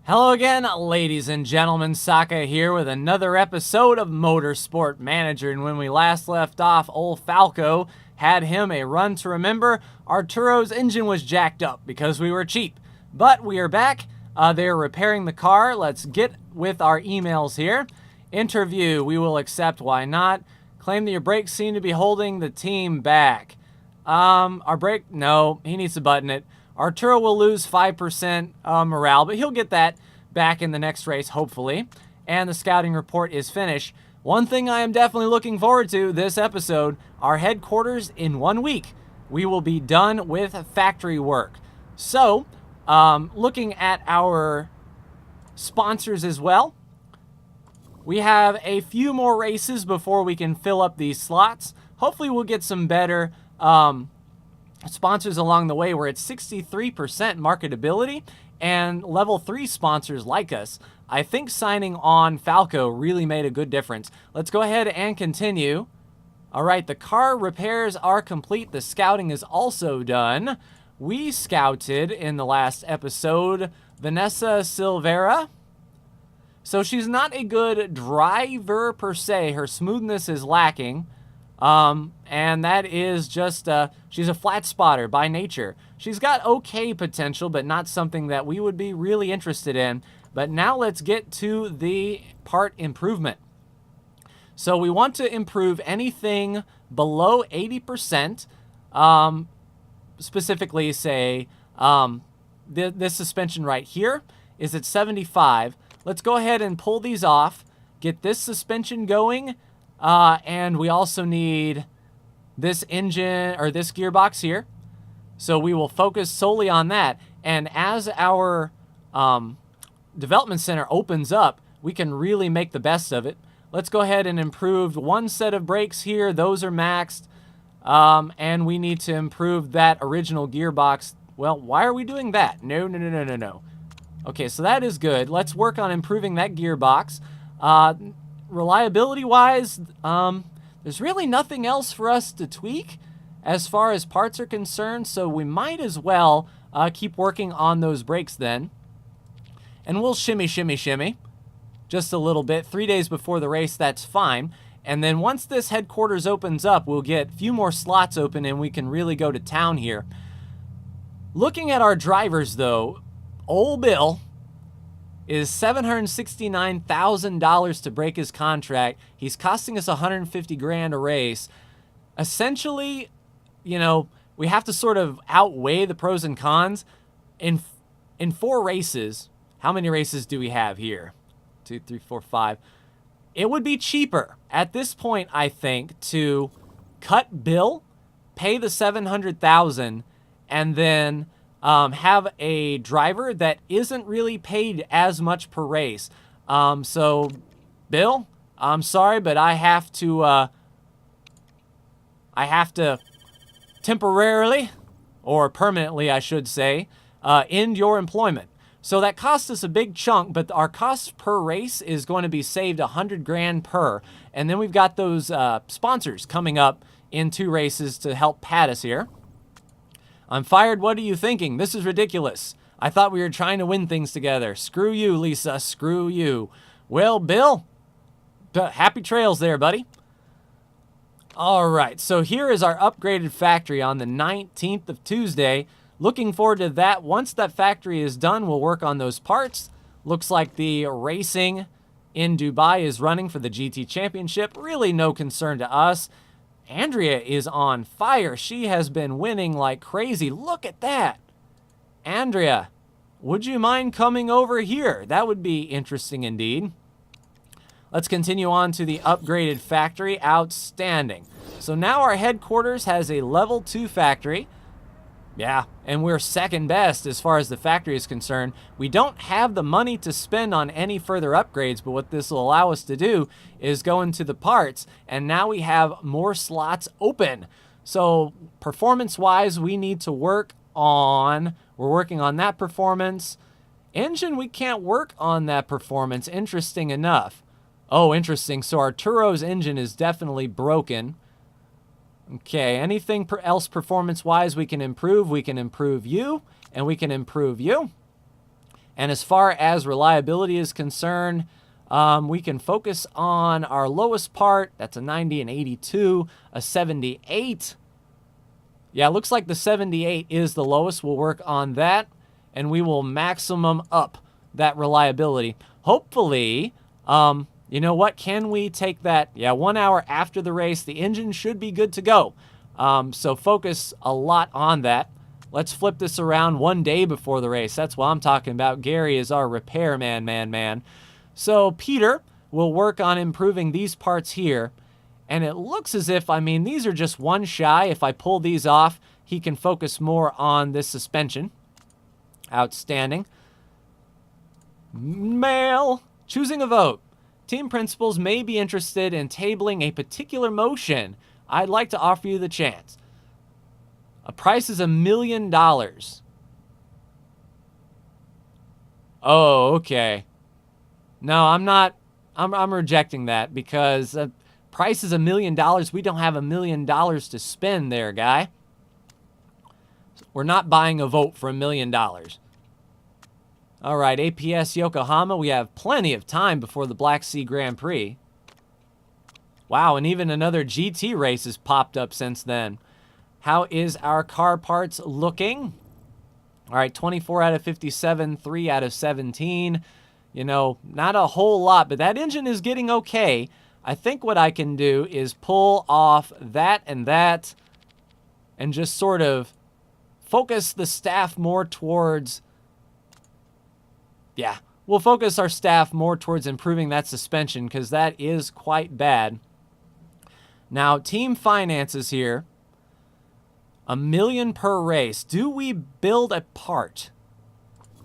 Hello again, ladies and gentlemen. Saka here with another episode of Motorsport Manager. And when we last left off, old Falco had him a run to remember. Arturo's engine was jacked up because we were cheap. But we are back. They're repairing the car. Let's get with our emails here. Interview, we will accept, why not? Claim that your brakes seem to be holding the team back. Our brake, no, he needs to button it. Arturo will lose 5% morale, but he'll get that back in the next race, hopefully. And the scouting report is finished. One thing I am definitely looking forward to this episode, our headquarters in 1 week. We will be done with factory work. So, looking at our sponsors as well, we have a few more races before we can fill up these slots. Hopefully we'll get some better sponsors along the way. We're at 63% marketability, and level 3 sponsors like us. I think signing on Falco really made a good difference. Let's go ahead and continue. All right, the car repairs are complete. The scouting is also done. We scouted in the last episode Vanessa Silveira. So she's not a good driver per se. Her smoothness is lacking. And that is just, she's a flat spotter by nature. She's got okay potential, but not something that we would be really interested in. But now let's get to the part improvement. So we want to improve anything below 80%, specifically say, this suspension right here is at 75. Let's go ahead and pull these off, get this suspension going. And we also need this engine or this gearbox here. So we will focus solely on that. And as our development center opens up, we can really make the best of it. Let's go ahead and improve one set of brakes here. Those are maxed. And we need to improve that original gearbox. Well, why are we doing that? No. Okay, so that is good. Let's work on improving that gearbox. Reliability-wise, there's really nothing else for us to tweak as far as parts are concerned, so we might as well keep working on those brakes then. And we'll shimmy just a little bit. 3 days before the race, that's fine. And then once this headquarters opens up, we'll get a few more slots open and we can really go to town here. Looking at our drivers, though, old Bill is $769,000 to break his contract. He's costing us $150,000 a race. Essentially, you know, we have to sort of outweigh the pros and cons. In 4 races, how many races do we have here? 2, 3, 4, 5. It would be cheaper at this point, I think, to cut Bill, pay the $700,000, and then have a driver that isn't really paid as much per race. So, Bill, I'm sorry, but I have to temporarily, or permanently, I should say, end your employment. So that cost us a big chunk, but our cost per race is going to be saved $100,000 per. And then we've got those sponsors coming up in 2 races to help pad us here. I'm fired. What are you thinking? This is ridiculous. I thought we were trying to win things together. Screw you, Lisa. Screw you. Well, Bill, happy trails there, buddy. All right, so here is our upgraded factory on the 19th of Tuesday. Looking forward to that. Once that factory is done, we'll work on those parts. Looks like the racing in Dubai is running for the GT Championship. Really no concern to us. Andrea is on fire. She has been winning like crazy. Look at that. Andrea, would you mind coming over here? That would be interesting indeed. Let's continue on to the upgraded factory. Outstanding. So now our headquarters has a level 2 factory. Yeah, and we're second best as far as the factory is concerned. We don't have the money to spend on any further upgrades, but what this will allow us to do is go into the parts, and now we have more slots open. So performance-wise, we need to work on, we're working on that performance. Engine, we can't work on that performance, interesting enough. Oh, interesting, so Arturo's engine is definitely broken. Okay, anything else performance-wise we can improve? We can improve you, and we can improve you. And as far as reliability is concerned, we can focus on our lowest part. That's a 90 and 82, a 78. Yeah, it looks like the 78 is the lowest. We'll work on that, and we will maximum up that reliability. Hopefully, you know what? Can we take that? Yeah, 1 hour after the race, the engine should be good to go. So focus a lot on that. Let's flip this around 1 day before the race. That's what I'm talking about. Gary is our repairman, man. So Peter will work on improving these parts here. And it looks as if, I mean, these are just one shy. If I pull these off, he can focus more on this suspension. Outstanding. Mail. Choosing a vote. Team principals may be interested in tabling a particular motion. I'd like to offer you the chance. A price is $1 million. Oh, okay. No, I'm not. I'm rejecting that because price is $1 million. We don't have $1 million to spend there, guy. We're not buying a vote for $1 million. All right, APS Yokohama. We have plenty of time before the Black Sea Grand Prix. Wow, and even another GT race has popped up since then. How is our car parts looking? All right, 24 out of 57, 3 out of 17. You know, not a whole lot, but that engine is getting okay. I think what I can do is pull off that and just sort of focus the staff more towards... Yeah, we'll focus our staff more towards improving that suspension because that is quite bad. Now, team finances here. $1 million per race. Do we build a part?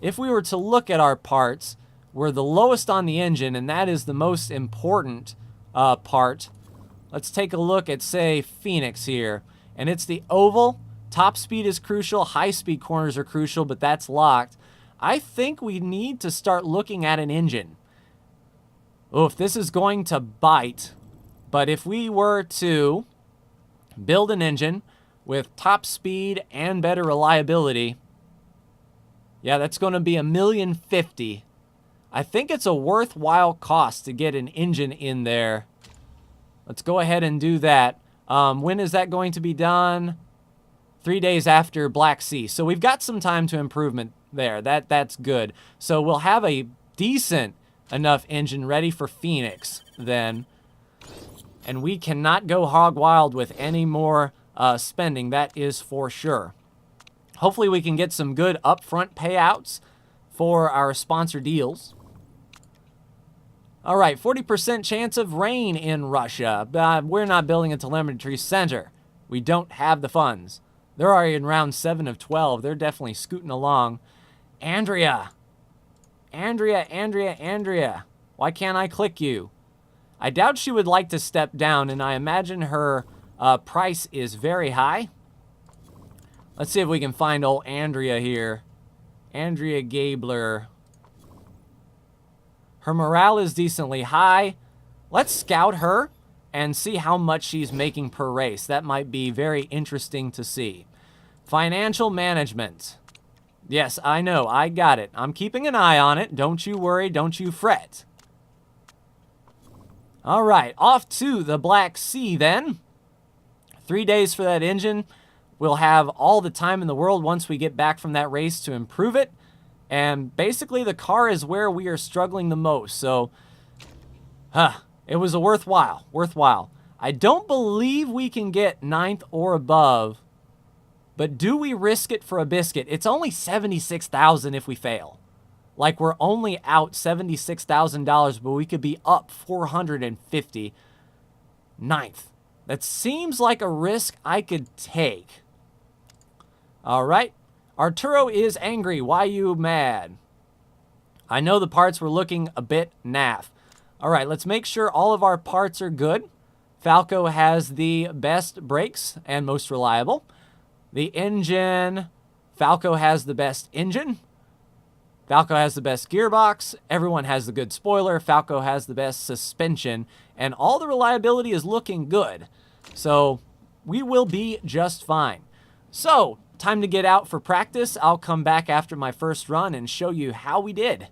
If we were to look at our parts, we're the lowest on the engine, and that is the most important part. Let's take a look at, say, Phoenix here. And it's the oval. Top speed is crucial. High speed corners are crucial, but that's locked. I think we need to start looking at an engine. Oh, if this is going to bite. But if we were to build an engine with top speed and better reliability, yeah, that's going to be $1,050,000. I think it's a worthwhile cost to get an engine in there. Let's go ahead and do that. When is that going to be done? 3 days after Black Sea. So we've got some time to improvement there. That's good. So we'll have a decent enough engine ready for Phoenix then. And we cannot go hog wild with any more spending, that is for sure. Hopefully we can get some good upfront payouts for our sponsor deals. All right, 40% chance of rain in Russia. We're not building a telemetry center. We don't have the funds. They're already in round 7 of 12. They're definitely scooting along. Andrea. Why can't I click you? I doubt she would like to step down, and I imagine her price is very high. Let's see if we can find old Andrea here. Andrea Gabler. Her morale is decently high. Let's scout her and see how much she's making per race. That might be very interesting to see. Financial management. Yes, I know. I got it. I'm keeping an eye on it. Don't you worry. Don't you fret. All right. Off to the Black Sea then. 3 days for that engine. We'll have all the time in the world once we get back from that race to improve it. And basically the car is where we are struggling the most. So, it was a worthwhile. I don't believe we can get 9th or above. But do we risk it for a biscuit? It's only $76,000 if we fail. Like, we're only out $76,000, but we could be up $450. 9th. That seems like a risk I could take. All right. Arturo is angry. Why you mad? I know the parts were looking a bit naff. All right, let's make sure all of our parts are good. Falco has the best brakes and most reliable. The engine, Falco has the best engine. Falco has the best gearbox. Everyone has the good spoiler. Falco has the best suspension. And all the reliability is looking good. So we will be just fine. So, time to get out for practice. I'll come back after my first run and show you how we did.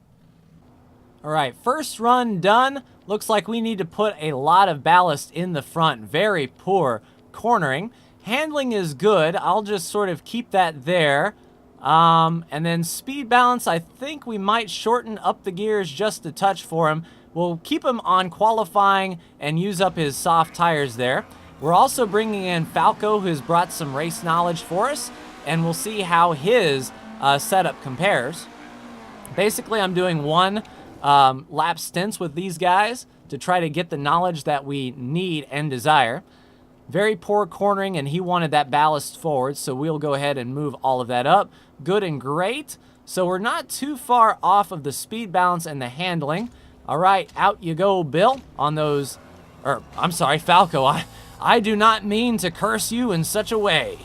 All right, first run done. Looks like we need to put a lot of ballast in the front. Very poor cornering. Handling is good. I'll just sort of keep that there. And then speed balance, I think we might shorten up the gears just a touch for him. We'll keep him on qualifying and use up his soft tires there. We're also bringing in Falco, who's brought some race knowledge for us, and we'll see how his setup compares. Basically, I'm doing one lap stints with these guys to try to get the knowledge that we need and desire. Very poor cornering, and he wanted that ballast forward, so we'll go ahead and move all of that up. Good and great. So we're not too far off of the speed balance and the handling. All right, out you go, Bill, on those, or I'm sorry, Falco. I do not mean to curse you in such a way.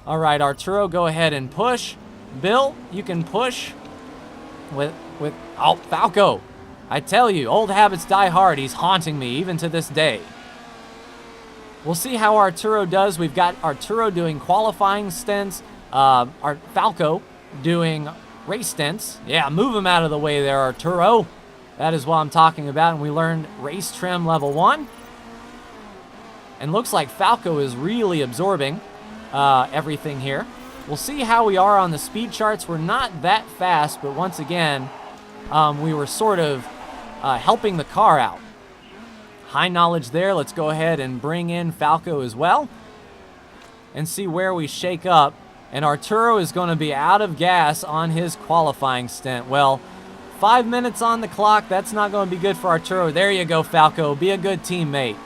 All right, Arturo, go ahead and push. Bill, you can push with oh, Falco. I tell you, old habits die hard. He's haunting me even to this day. We'll see how Arturo does. We've got Arturo doing qualifying stints, Falco doing race stints. Yeah, move him out of the way there, Arturo. That is what I'm talking about, and we learned race trim level 1. And looks like Falco is really absorbing everything here. We'll see how we are on the speed charts. We're not that fast, but once again, we were sort of helping the car out. High knowledge there. Let's go ahead and bring in Falco as well and see where we shake up. And Arturo is going to be out of gas on his qualifying stint. Well, 5 minutes on the clock. That's not going to be good for Arturo. There you go, Falco. Be a good teammate.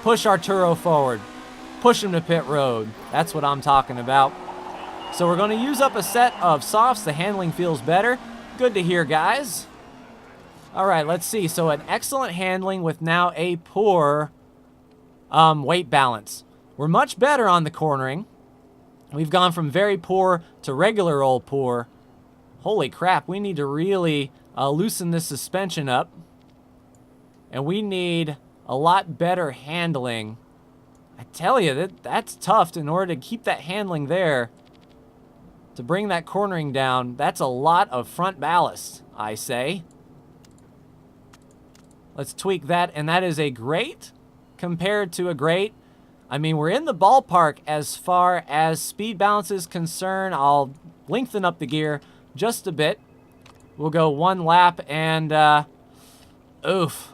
Push Arturo forward. Push him to pit road. That's what I'm talking about. So we're going to use up a set of softs. The handling feels better. Good to hear, guys. All right, let's see. So an excellent handling with now a poor weight balance. We're much better on the cornering. We've gone from very poor to regular old poor. Holy crap, we need to really loosen this suspension up. And we need a lot better handling. I tell you, that's tough in order to keep that handling there. To bring that cornering down, that's a lot of front ballast, I say. Let's tweak that, and that is a great compared to a great. I mean, we're in the ballpark as far as speed balance is concerned. I'll lengthen up the gear just a bit. We'll go one lap, and oof.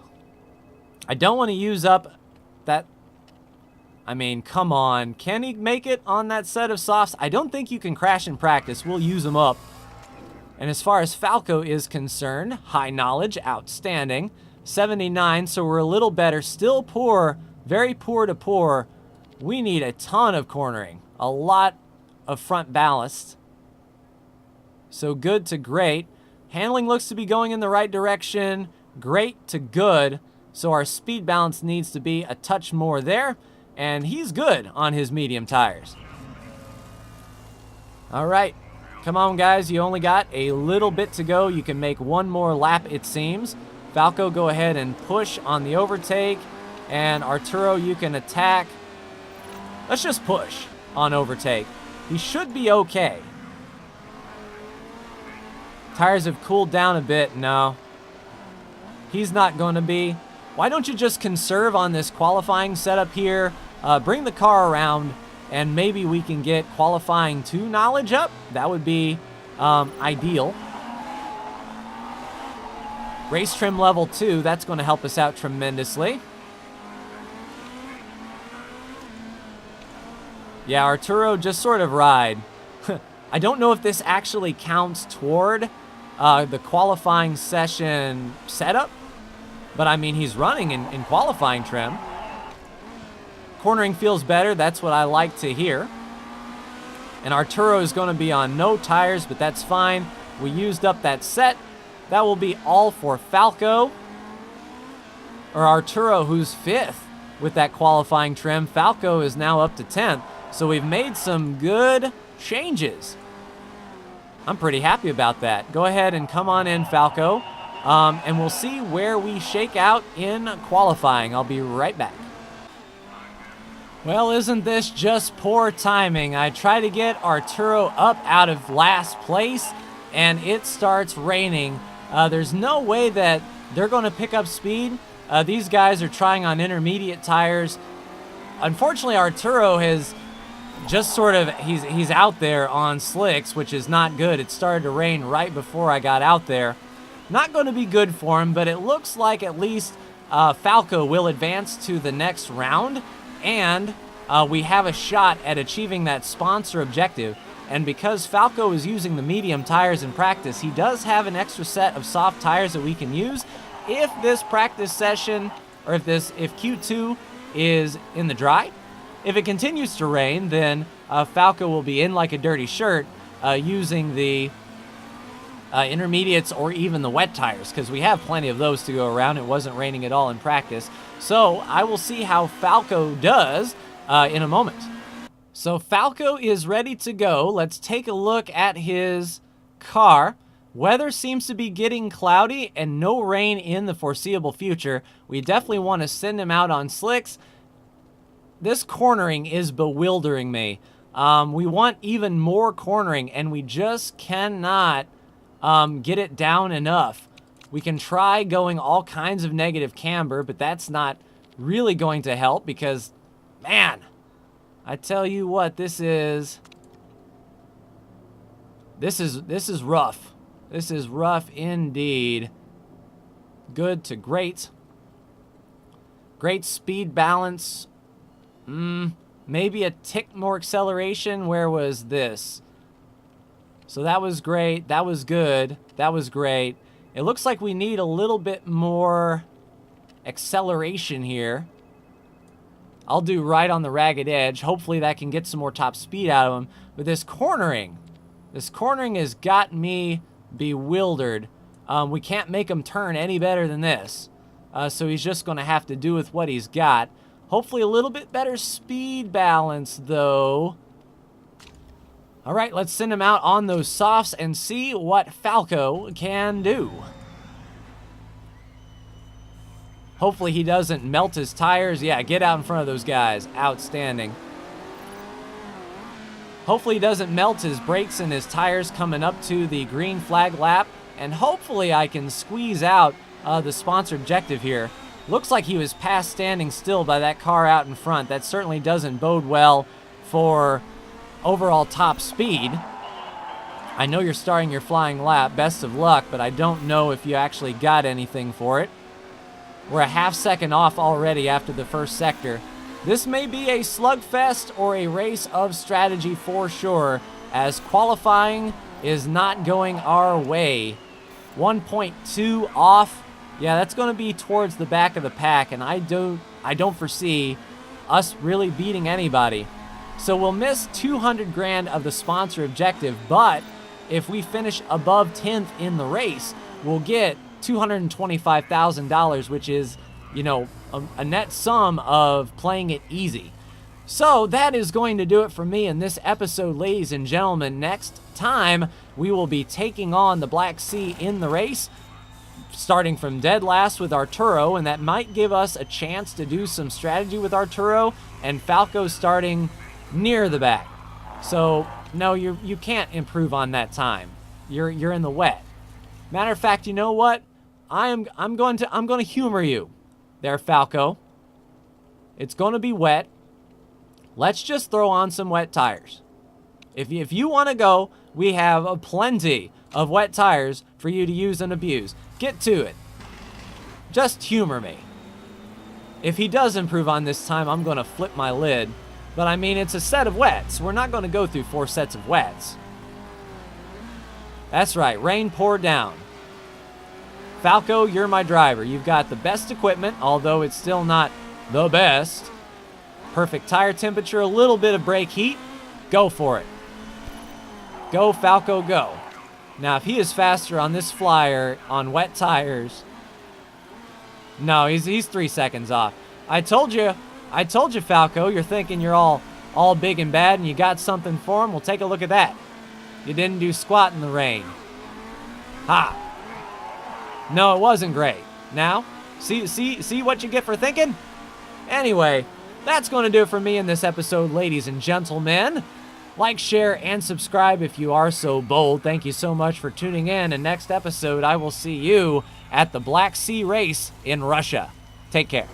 I don't want to use up that. I mean, come on. Can he make it on that set of softs? I don't think you can crash in practice. We'll use them up. And as far as Falco is concerned, high knowledge, outstanding. 79, so we're a little better. Still poor, very poor to poor. We need a ton of cornering. A lot of front ballast. So good to great. Handling looks to be going in the right direction. Great to good. So our speed balance needs to be a touch more there. And he's good on his medium tires. All right. Come on, guys. You only got a little bit to go. You can make one more lap, it seems. Falco, go ahead and push on the overtake. And Arturo, you can attack. Let's just push on overtake. He should be okay. Tires have cooled down a bit. No. He's not going to be. Why don't you just conserve on this qualifying setup here? Bring the car around, and maybe we can get qualifying 2 knowledge up. That would be ideal. Race trim level 2, that's going to help us out tremendously. Yeah, Arturo, just sort of ride. I don't know if this actually counts toward the qualifying session setup, but I mean, he's running in qualifying trim. Cornering feels better. That's what I like to hear. And Arturo is going to be on no tires, but that's fine. We used up that set. That will be all for Falco. Or Arturo, who's 5th with that qualifying trim. Falco is now up to 10th. So we've made some good changes. I'm pretty happy about that. Go ahead and come on in, Falco. And we'll see where we shake out in qualifying. I'll be right back. Well, isn't this just poor timing? I try to get Arturo up out of last place, and it starts raining. There's no way that they're going to pick up speed. These guys are trying on intermediate tires. Unfortunately, Arturo has just sort of, he's out there on slicks, which is not good. It started to rain right before I got out there. Not going to be good for him, but it looks like at least Falco will advance to the next round, and we have a shot at achieving that sponsor objective. And because Falco is using the medium tires in practice, he does have an extra set of soft tires that we can use. If this practice session, or if Q2 is in the dry, if it continues to rain, then Falco will be in like a dirty shirt using the intermediates or even the wet tires, because we have plenty of those to go around. It wasn't raining at all in practice. So I will see how Falco does in a moment. So Falco is ready to go. Let's take a look at his car. Weather seems to be getting cloudy and no rain in the foreseeable future. We definitely want to send him out on slicks. This cornering is bewildering me. We want even more cornering, and we just cannot get it down enough. We can try going all kinds of negative camber, but that's not really going to help because, man, I tell you what, this is rough. This is rough indeed. Good to great. Great speed balance. Maybe a tick more acceleration. Where was this? So that was great. That was good. That was great. It looks like we need a little bit more acceleration here. I'll do right on the ragged edge. Hopefully that can get some more top speed out of him. But this cornering has got me bewildered. We can't make him turn any better than this. So he's just going to have to do with what he's got. Hopefully a little bit better speed balance, though. All right, let's send him out on those softs and see what Falco can do. Hopefully he doesn't melt his tires. Yeah, get out in front of those guys. Outstanding. Hopefully he doesn't melt his brakes and his tires coming up to the green flag lap. And hopefully I can squeeze out the sponsor objective here. Looks like he was past standing still by that car out in front. That certainly doesn't bode well for overall top speed. I know you're starting your flying lap. Best of luck, but I don't know if you actually got anything for it. We're a half second off already after the first sector. This may be a slugfest or a race of strategy for sure, as qualifying is not going our way. 1.2 off. Yeah, that's going to be towards the back of the pack, and I don't foresee us really beating anybody. So we'll miss 200 grand of the sponsor objective, but if we finish above 10th in the race, we'll get $225,000, which is, you know, a net sum of playing it easy. So that is going to do it for me in this episode, ladies and gentlemen. Next time, we will be taking on the Black Sea in the race, starting from dead last with Arturo, and that might give us a chance to do some strategy with Arturo, and Falco starting near the back. So no, you can't improve on that time. You're in the wet. Matter of fact, you know what? I'm going to humor you there, Falco. It's going to be wet. Let's just throw on some wet tires. If you want to go, we have plenty of wet tires for you to use and abuse. Get to it. Just humor me. If he does improve on this time, I'm going to flip my lid. But I mean, it's a set of wets. We're not going to go through 4 sets of wets. That's right, rain poured down. Falco, you're my driver. You've got the best equipment, although it's still not the best. Perfect tire temperature, a little bit of brake heat. Go for it. Go, Falco, go. Now, if he is faster on this flyer on wet tires... No, he's 3 seconds off. I told you, Falco, you're thinking you're all big and bad and you got something for him. Well, take a look at that. You didn't do squat in the rain. Ha! No, it wasn't great. Now, see what you get for thinking? Anyway, That's going to do it for me in this episode, ladies and gentlemen. Like, share, and subscribe if you are so bold. Thank you so much for tuning in. And next episode, I will see you at the Black Sea race in Russia. Take care.